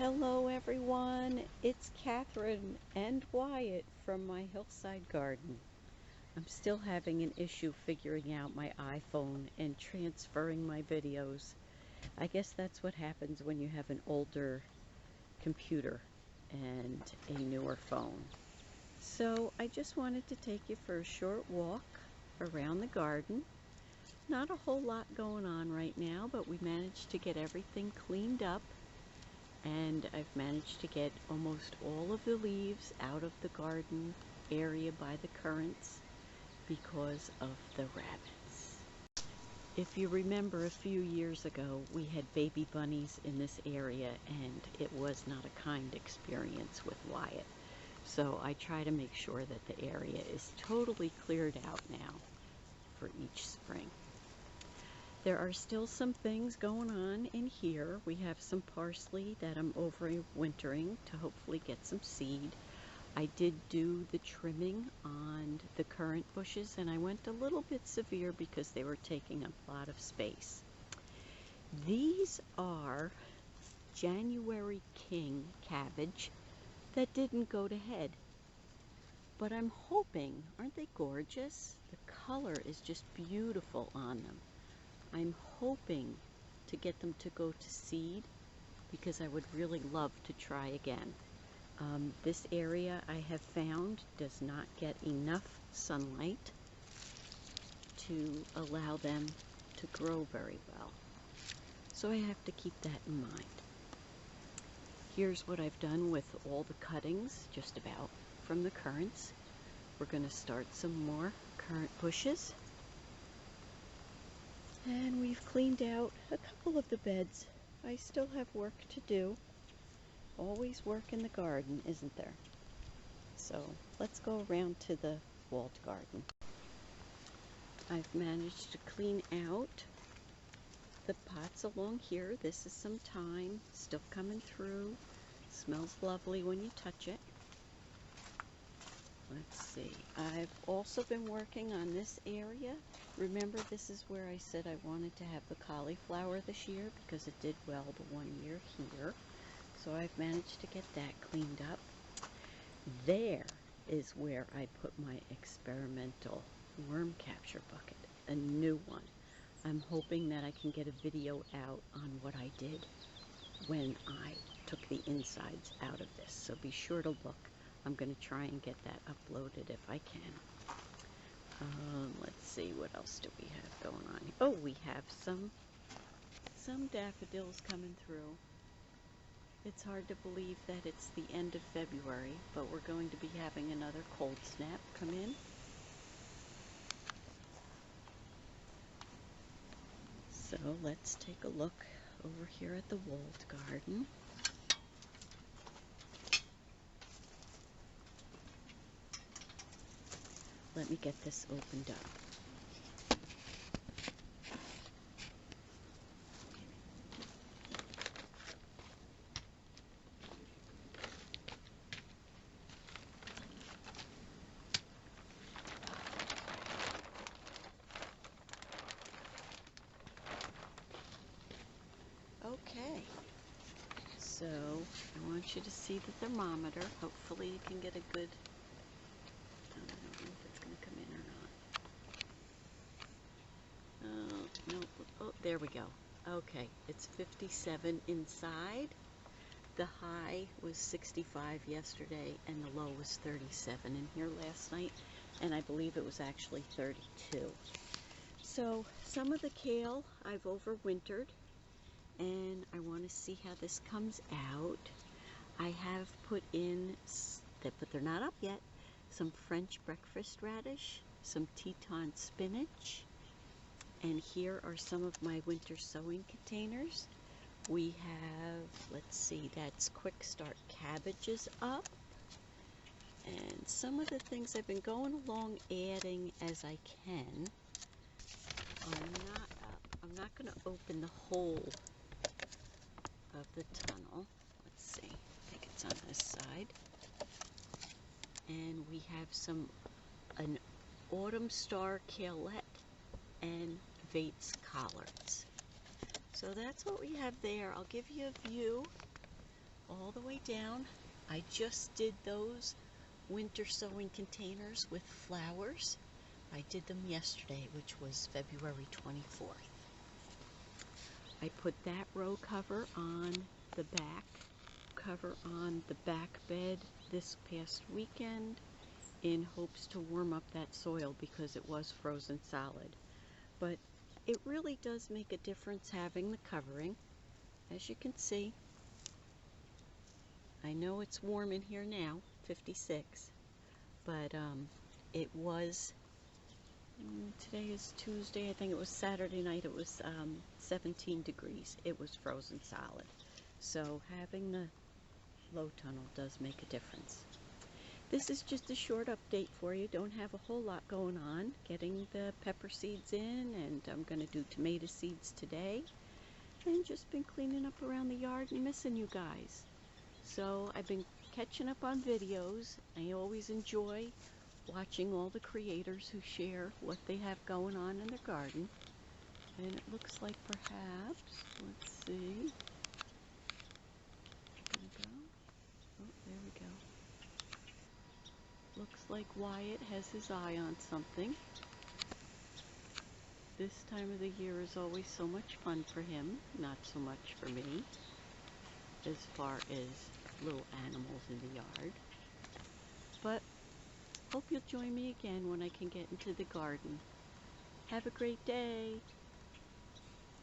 Hello everyone, it's Catherine and Wyatt from my hillside garden. I'm still having an issue figuring out my iPhone and transferring my videos. I guess that's what happens when you have an older computer and a newer phone. So I just wanted to take you for a short walk around the garden. Not a whole lot going on right now, but we managed to get everything cleaned up. And I've managed to get almost all of the leaves out of the garden area by the currants because of the rabbits. If you remember, a few years ago we had baby bunnies in this area and it was not a kind experience with Wyatt. So I try to make sure that the area is totally cleared out now for each spring. There are still some things going on in here. We have some parsley that I'm overwintering to hopefully get some seed. I did do the trimming on the currant bushes and I went a little bit severe because they were taking up a lot of space. These are January King cabbage that didn't go to head. But I'm hoping, aren't they gorgeous? The color is just beautiful on them. I'm hoping to get them to go to seed because I would really love to try again. This area I have found does not get enough sunlight to allow them to grow very well. So I have to keep that in mind. Here's what I've done with all the cuttings, just about, from the currants. We're going to start some more currant bushes. And we've cleaned out a couple of the beds. I still have work to do. Always work in the garden, isn't there? So let's go around to the walled garden. I've managed to clean out the pots along here. This is some thyme, still coming through. Smells lovely when you touch it. Let's see. I've also been working on this area. Remember, this is where I said I wanted to have the cauliflower this year because it did well the one year here. So I've managed to get that cleaned up. There is where I put my experimental worm capture bucket, a new one. I'm hoping that I can get a video out on what I did when I took the insides out of this. So be sure to look. I'm going to try and get that uploaded if I can. Let's see, what else do we have going on here? Oh, we have some daffodils coming through. It's hard to believe that it's the end of February, but we're going to be having another cold snap come in. So let's take a look over here at the walled garden. Let me get this opened up. Okay, so I want you to see the thermometer. Hopefully you can get a good, I don't know if it's going to come in or not. Oh, no, oh, there we go. Okay, it's 57 inside. The high was 65 yesterday and the low was 37 in here last night, and I believe it was actually 32. So some of the kale I've overwintered, and I want to see how this comes out. I have put in, but they're not up yet, some French breakfast radish, some Teton spinach, and here are some of my winter sowing containers. We have, let's see, that's Quick Start cabbages up, and some of the things I've been going along adding as I can are not up. I'm not going to open the whole of the tunnel. Let's see, I think it's on this side. And we have an Autumn Star Kailette and Vates collards. So that's what we have there. I'll give you a view all the way down. I just did those winter sowing containers with flowers. I did them yesterday, which was February 24th. I put that row cover on the back bed this past weekend in hopes to warm up that soil because it was frozen solid. But it really does make a difference having the covering. As you can see, I know it's warm in here now, 56, but it was, today is Tuesday, I think it was Saturday night, it was 17 degrees. It was frozen solid. So having the low tunnel does make a difference. This is just a short update for you. Don't have a whole lot going on. Getting the pepper seeds in, and I'm going to do tomato seeds today. And just been cleaning up around the yard and missing you guys. So I've been catching up on videos. I always enjoy watching all the creators who share what they have going on in their garden. And it looks like perhaps, let's see. There we go. Oh, there we go. Looks like Wyatt has his eye on something. This time of the year is always so much fun for him, not so much for me, as far as little animals in the yard. But hope you'll join me again when I can get into the garden. Have a great day.